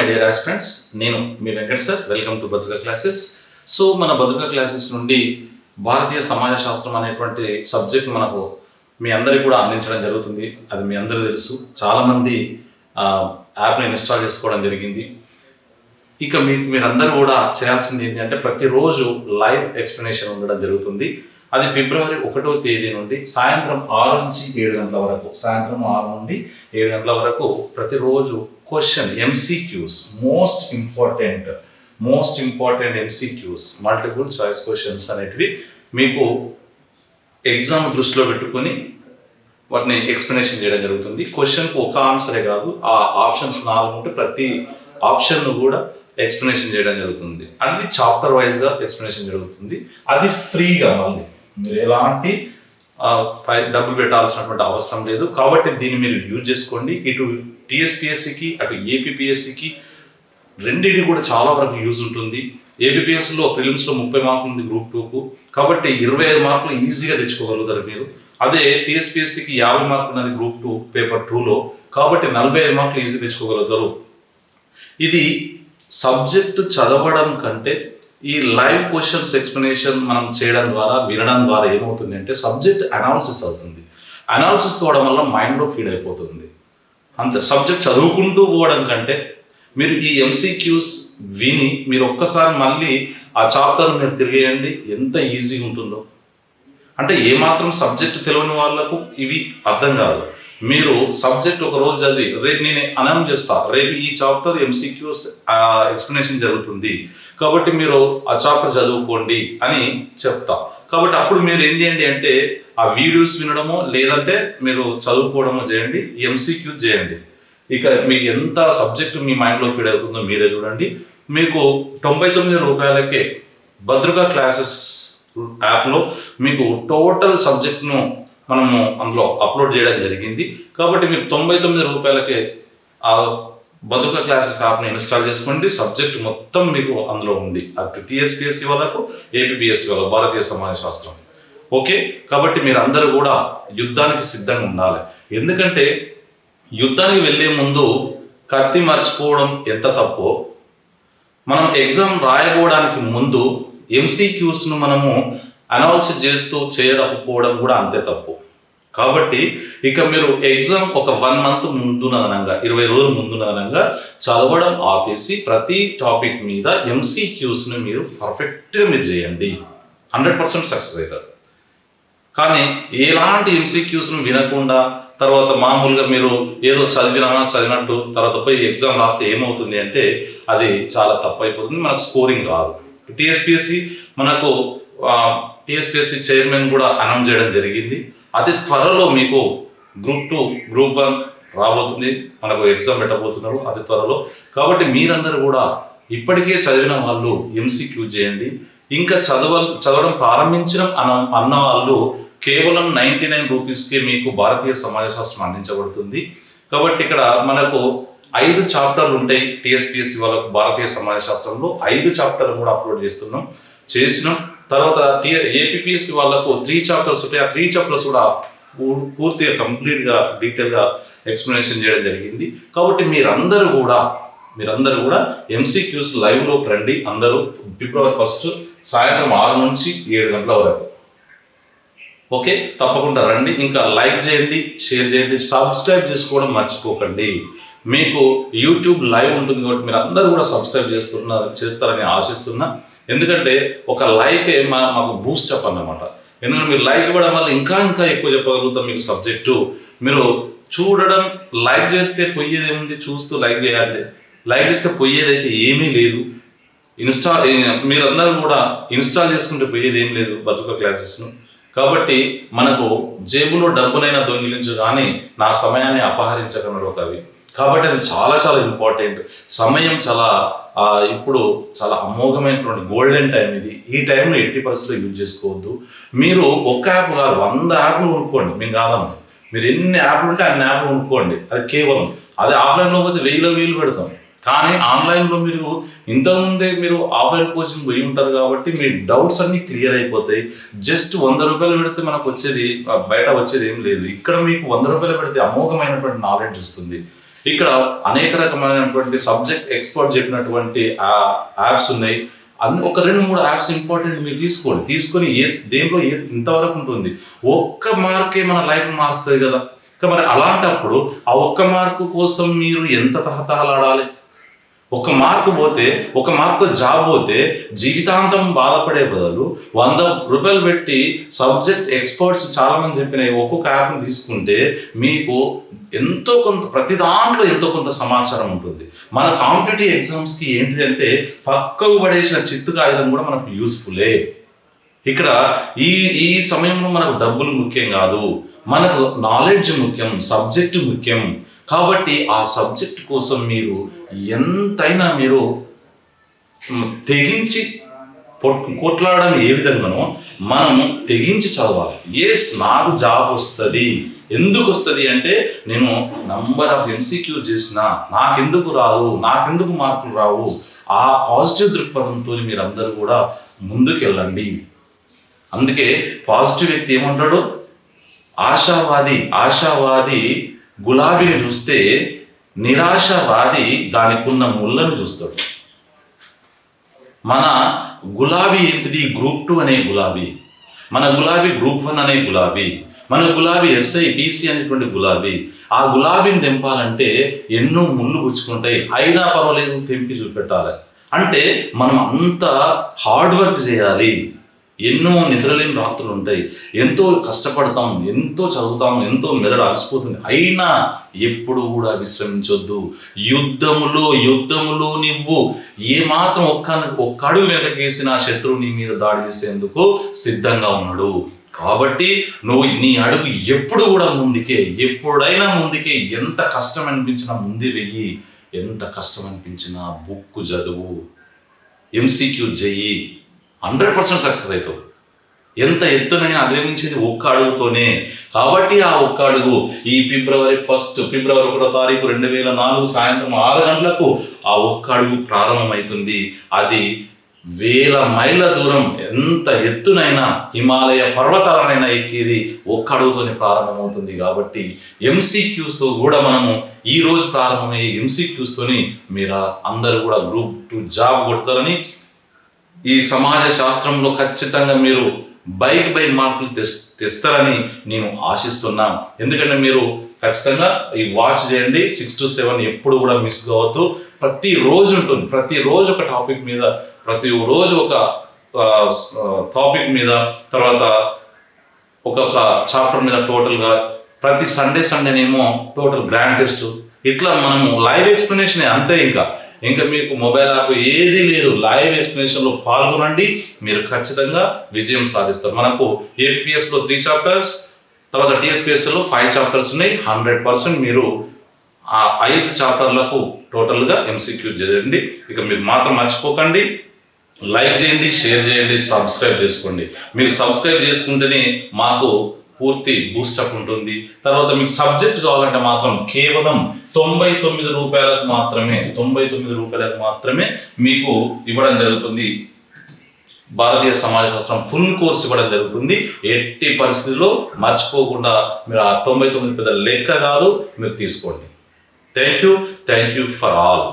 Dear aspirants, నేను మీ Venkat sir. Welcome to Bhadrika classes. So మన భద్రిక క్లాసెస్ నుండి భారతీయ సమాజ శాస్త్రం అనేటువంటి సబ్జెక్ట్ మనకు మీ అందరికీ కూడా అందించడం జరుగుతుంది. అది మీ అందరికీ తెలుసు. చాలామంది యాప్ని ఇన్స్టాల్ చేసుకోవడం జరిగింది. ఇక మీరందరూ కూడా చేయాల్సింది ఏంటంటే ప్రతిరోజు లైవ్ ఎక్స్ప్లెనేషన్ ఉండడం జరుగుతుంది. అది ఫిబ్రవరి 1వ తేదీ నుండి సాయంత్రం 6 నుంచి 7 గంటల వరకు, సాయంత్రం 6 నుండి 7 గంటల వరకు ప్రతిరోజు question MCQs, most important MCQs, multiple choice questions అనేటివి మీకు ఎగ్జామ్ దృష్టిలో పెట్టుకొని వాటిని ఎక్స్ప్లెనేషన్ చేయడం జరుగుతుంది. క్వశ్చన్కు ఒక ఆన్సరే కాదు, ఆ ఆప్షన్స్ 4 ఉంటే ప్రతి ఆప్షన్ను కూడా ఎక్స్ప్లెనేషన్ చేయడం జరుగుతుంది. అది చాప్టర్ వైజ్గా ఎక్స్ప్లెనేషన్ జరుగుతుంది. అది ఫ్రీగా, మళ్ళీ మీరు ఎలాంటి డబ్బులు పెట్టాల్సినటువంటి అవసరం లేదు. కాబట్టి దీన్ని మీరు యూజ్ చేసుకోండి. ఇటు TSPSCకి అటు APPSCకి రెండింటి కూడా చాలా వరకు యూజ్ ఉంటుంది. APPSలో ప్రిలిమ్స్లో 30 మార్కులు ఉంది గ్రూప్ 2కు, కాబట్టి 25 మార్కులు ఈజీగా తెచ్చుకోగలుగుతారు మీరు. అదే TSPSCకి 50 మార్కులు ఉన్నది గ్రూప్ 2 పేపర్ 2లో, కాబట్టి 45 మార్కులు ఈజీగా తెచ్చుకోగలుగుతారు. ఇది సబ్జెక్టు చదవడం కంటే ఈ లైవ్ క్వశ్చన్స్ ఎక్స్ప్లెనేషన్ మనం చేయడం ద్వారా, వినడం ద్వారా ఏమవుతుంది అంటే సబ్జెక్ట్ అనాలిసిస్ అవుతుంది. అనాలిసిస్ కావడం వల్ల మైండ్లో ఫీడ్ అయిపోతుంది. అంతే. సబ్జెక్ట్ చదువుకుంటూ పోవడం కంటే మీరు ఈ MCQs విని మీరు ఒక్కసారి మళ్ళీ ఆ చాప్టర్ మీరు తిరిగేయండి, ఎంత ఈజీగా ఉంటుందో. అంటే ఏమాత్రం సబ్జెక్ట్ తెలియని వాళ్ళకు ఇవి అర్థం కాదు. మీరు సబ్జెక్ట్ ఒక రోజు చదివి రేపు నేను అనౌన్స్ చేస్తా, రేపు ఈ చాప్టర్ MCQs ఎక్స్ప్లెనేషన్ జరుగుతుంది, కాబట్టి మీరు ఆ చాప్టర్ చదువుకోండి అని చెప్తా. కాబట్టి అప్పుడు మీరు ఏం చేయండి అంటే ఆ వీడియోస్ వినడమో లేదంటే మీరు చదువుకోవడమో చేయండి, MCQs చేయండి. ఇక మీకు ఎంత సబ్జెక్ట్ మీ మైండ్లో ఫీడ్ అవుతుందో మీరే చూడండి. మీకు 99 రూపాయలకే భద్రిక క్లాసెస్ యాప్లో మీకు టోటల్ సబ్జెక్ట్ను మనము అందులో అప్లోడ్ చేయడం జరిగింది. కాబట్టి మీకు 99 రూపాయలకే ఆ భద్రిక క్లాసెస్ యాప్ని ఇన్స్టాల్ చేసుకోండి. సబ్జెక్ట్ మొత్తం మీకు అందులో ఉంది. అటు TSPSC వాళ్ళకు, APPSC వాళ్ళకు, భారతీయ సమాజ శాస్త్రం. ఓకే, కాబట్టి మీరు అందరూ కూడా యుద్ధానికి సిద్ధంగా ఉండాలి. ఎందుకంటే యుద్ధానికి వెళ్ళే ముందు కత్తి మర్చిపోవడం ఎంత తప్పో, మనం ఎగ్జామ్ రాయకపోవడానికి ముందు MCQsను మనము అనాలిసిస్ చేస్తూ చేయకపోవడం కూడా అంతే తప్పు. కాబట్టి ఇక మీరు ఎగ్జామ్ ఒక 1 మంత్ ముందునదనంగా, 20 రోజులు ముందునదనంగా చదవడం ఆపేసి ప్రతి టాపిక్ మీద MCQsను మీరు పర్ఫెక్ట్గా మీరు చేయండి, 100% సక్సెస్ అవుతారు. కానీ ఎలాంటి MCQsను వినకుండా తర్వాత మామూలుగా మీరు ఏదో చదివినట్టు తర్వాత పోయి ఎగ్జామ్ రాస్తే ఏమవుతుంది అంటే అది చాలా తప్పు అయిపోతుంది, మనకు స్కోరింగ్ రాదు. TSPSC చైర్మన్ కూడా అనౌన్స్ చేయడం జరిగింది. అతి త్వరలో మీకు గ్రూప్ 2, గ్రూప్ 1 రాబోతుంది, మనకు ఎగ్జామ్ పెట్టబోతున్నారు అతి త్వరలో. కాబట్టి మీరందరూ కూడా ఇప్పటికే చదివిన వాళ్ళు MCQ చేయండి. ఇంకా చదవడం ప్రారంభించిన అన్న వాళ్ళు కేవలం 99 రూపీస్కే మీకు భారతీయ సమాజ శాస్త్రం అందించబడుతుంది. కాబట్టి ఇక్కడ మనకు 5 చాప్టర్లు ఉంటాయి. TSPSC వాళ్ళకు భారతీయ సమాజ శాస్త్రంలో 5 చాప్టర్లు కూడా అప్లోడ్ చేసినాం. తర్వాత APPSC వాళ్ళకు 3 చాప్టర్స్ ఉంటాయి. ఆ 3 చాప్టర్స్ కూడా పూర్తిగా కంప్లీట్గా డీటెయిల్గా ఎక్స్ప్లెనేషన్ చేయడం జరిగింది. కాబట్టి మీరందరూ కూడా MCQs లైవ్లోకి రండి. అందరూ ఫిబ్రవరి 1 సాయంత్రం 6 నుంచి 7 గంటల వరకు. ఓకే, తప్పకుండా రండి. ఇంకా లైక్ చేయండి, షేర్ చేయండి, సబ్స్క్రైబ్ చేసుకోవడం మర్చిపోకండి. మీకు యూట్యూబ్ లైవ్ ఉంటుంది కాబట్టి మీరు అందరూ కూడా సబ్స్క్రైబ్ చేస్తారని ఆశిస్తున్నా. ఎందుకంటే ఒక లైక్ మాకు బూస్ట్ చెప్పన్నమాట. ఎందుకంటే మీరు లైక్ ఇవ్వడం వల్ల ఇంకా ఎక్కువ చెప్పగలుగుతాం మీకు సబ్జెక్టు. మీరు చూడడం, లైక్ చేస్తే పోయేది ఏముంది, చూస్తూ లైక్ చేయాలి. లైక్ చేస్తే పోయేదైతే ఏమీ లేదు. మీరందరూ కూడా ఇన్స్టాల్ చేసుకుంటే పోయేది ఏం లేదు భద్రిక క్లాసెస్ను. కాబట్టి మనకు జేబులో డబ్బునైనా దొంగిలించు కానీ నా సమయాన్ని అపహరించగలరు కవి. కాబట్టి అది చాలా చాలా ఇంపార్టెంట్. సమయం ఇప్పుడు చాలా అమోఘమైనటువంటి గోల్డెన్ టైం ఇది. ఈ టైంను ఎట్టి పరిస్థితుల్లో యూజ్ చేసుకోవద్దు. మీరు ఒక్క యాప్ కాదు, 100 యాప్లు కొనుక్కోండి, మేము కాదమ్మా. మీరు ఎన్ని యాప్లు ఉంటే అన్ని యాప్లు కొనుక్కోండి. అది కేవలం అదే ఆఫ్లైన్లో పోతే 1000 పెడతాం. కానీ ఆన్లైన్లో మీరు ఇంతకుముందే మీరు ఆఫ్లైన్ కోచింగ్ పోయి ఉంటారు కాబట్టి మీ డౌట్స్ అన్నీ క్లియర్ అయిపోతాయి. జస్ట్ 100 రూపాయలు పెడితే మనకు బయట వచ్చేది ఏం లేదు. ఇక్కడ మీకు 100 రూపాయలు పెడితే అమోఘమైనటువంటి నాలెడ్జ్ ఇస్తుంది. ఇక్కడ అనేక రకమైనటువంటి సబ్జెక్ట్ ఎక్స్పర్ట్ చెప్పినటువంటి యాప్స్ ఉన్నాయి. ఒక 2-3 యాప్స్ ఇంపార్టెంట్ మీరు తీసుకొని దేంట్లో ఇంతవరకు ఉంటుంది. ఒక్క మార్కే మన లైఫ్ మారుస్తుంది కదా. మరి అలాంటప్పుడు ఆ ఒక్క మార్కు కోసం మీరు ఎంత తహతహలాడాలి? ఒక మార్కు పోతే, ఒక మార్కుతో జాబ్ పోతే జీవితాంతం బాధపడే బదులు 100 రూపాయలు పెట్టి సబ్జెక్ట్ ఎక్స్పర్ట్స్ చాలా మంది చెప్పిన ఒక్కొక్క యాప్ని తీసుకుంటే మీకు ఎంతో కొంత, ప్రతి దాంట్లో ఎంతో కొంత సమాచారం ఉంటుంది. మన కాంపిటేటివ్ ఎగ్జామ్స్కి ఏంటి అంటే పక్కకు పడేసిన చిత్తు కాగితం కూడా మనకు యూస్ఫుల్లే. ఇక్కడ ఈ సమయంలో మనకు డబ్బులు ముఖ్యం కాదు, మనకు నాలెడ్జ్ ముఖ్యం, సబ్జెక్టు ముఖ్యం. కాబట్టి ఆ సబ్జెక్ట్ కోసం మీరు ఎంతైనా మీరు తెగించి కొట్లాడడం ఏ విధంగానో మనము తెగించి చదవాలి. నాకు జాబ్ వస్తుంది. ఎందుకు వస్తుంది అంటే నేను నంబర్ ఆఫ్ MCQ చేసిన, నాకెందుకు రాదు, నాకెందుకు మార్కులు రావు, ఆ పాజిటివ్ దృక్పథంతో మీరు అందరూ కూడా ముందుకెళ్ళండి. అందుకే పాజిటివ్ వ్యక్తి ఏమంటాడు, ఆశావాది గులాబీని చూస్తే నిరాశవాది దానికున్న ముళ్ళను చూస్తాడు. మన గులాబీ ఏంటిది? Group 2 అనే గులాబీ, మన గులాబీ Group 1 అనే గులాబీ, మన గులాబీ SI PC అనేటువంటి గులాబీ. ఆ గులాబీని తెంపాలంటే ఎన్నో ముళ్ళు గుచ్చుకుంటాయి, అయినా పర్వాలేదు తెంపి చూపెట్టాలి. అంటే మనం అంత హార్డ్ వర్క్ చేయాలి. ఎన్నో నిద్రలేని రాత్రులు ఉంటాయి, ఎంతో కష్టపడతాం, ఎంతో చదువుతాం, ఎంతో మెదడు అలసిపోతుంది, అయినా ఎప్పుడు కూడా విశ్రమించొద్దు. యుద్ధములో నువ్వు ఏమాత్రం ఒక్క అడుగు వెనకేసిన శత్రువు నీ మీద దాడి చేసేందుకు సిద్ధంగా ఉన్నాడు. కాబట్టి నువ్వు నీ అడుగు ఎప్పుడు కూడా ముందుకే, ఎప్పుడైనా ముందుకే. ఎంత కష్టం అనిపించినా ముందు వెయ్యి, ఎంత కష్టం అనిపించినా బుక్ చదువు, MCQ చెయ్యి, 100% సక్సెస్ అవుతావు. ఎంత ఎత్తునైనా అధిగమించేది ఒక్క అడుగుతోనే. కాబట్టి ఆ ఒక్క అడుగు ఈ ఫిబ్రవరి 1 తారీఖు 2004 సాయంత్రం 6 గంటలకు ఆ ఒక్క అడుగు ప్రారంభమవుతుంది. అది 1000 మైళ్ళ దూరం, ఎంత ఎత్తునైనా హిమాలయ పర్వతాలనైనా ఎక్కేది ఒక్క అడుగుతోనే ప్రారంభమవుతుంది. కాబట్టి MCQస్తో కూడా మనము ఈ రోజు ప్రారంభమయ్యే MCQస్తోని మీరు అందరూ కూడా Group 2 జాబ్ కొడతారని, ఈ సమాజ శాస్త్రంలో ఖచ్చితంగా మీరు బై మార్కులు తెస్తారని నేను ఆశిస్తున్నాను. ఎందుకంటే మీరు ఖచ్చితంగా ఈ వాచ్ చేయండి, 6 to 7 ఎప్పుడు కూడా మిస్ కావద్దు. ప్రతిరోజు ఉంటుంది, ప్రతిరోజు ఒక టాపిక్ మీద, ప్రతిరోజు ఒక టాపిక్ మీద, తర్వాత ఒక్కొక్క చాప్టర్ మీద టోటల్గా ప్రతి సండేనేమో టోటల్ గ్రాండ్ టెస్ట్. ఇట్లా మనము లైవ్ ఎక్స్ప్లెనేషన్ అంతే. ఇంకా మీకు మొబైల్ యాప్ ఏది లేదు, లైవ్ ఎక్స్ప్లెనేషన్లో పాల్గొనండి, మీరు ఖచ్చితంగా విజయం సాధిస్తారు. మనకు APPSలో 3 చాప్టర్స్, తర్వాత TSPSలో 5 చాప్టర్స్ ఉన్నాయి. 100% మీరు ఆ 5 చాప్టర్లకు టోటల్గా MCQ చేయండి. ఇక మీరు మాత్రం మర్చిపోకండి, లైక్ చేయండి, షేర్ చేయండి, సబ్స్క్రైబ్ చేసుకోండి. మీరు సబ్స్క్రైబ్ చేసుకుంటేనే మాకు పూర్తి బూస్టప్ ఉంటుంది. తర్వాత మీకు సబ్జెక్ట్ కావాలంటే మాత్రం కేవలం 99 రూపాయలకు మాత్రమే మీకు ఇవ్వడం జరుగుతుంది. భారతీయ సమాజ శాస్త్రం ఫుల్ కోర్స్ ఇవ్వడం జరుగుతుంది. ఎట్టి పరిస్థితుల్లో మర్చిపోకుండా మీరు ఆ 99 పెద్ద లెక్క కాదు, మీరు తీసుకోండి. Thank you for all.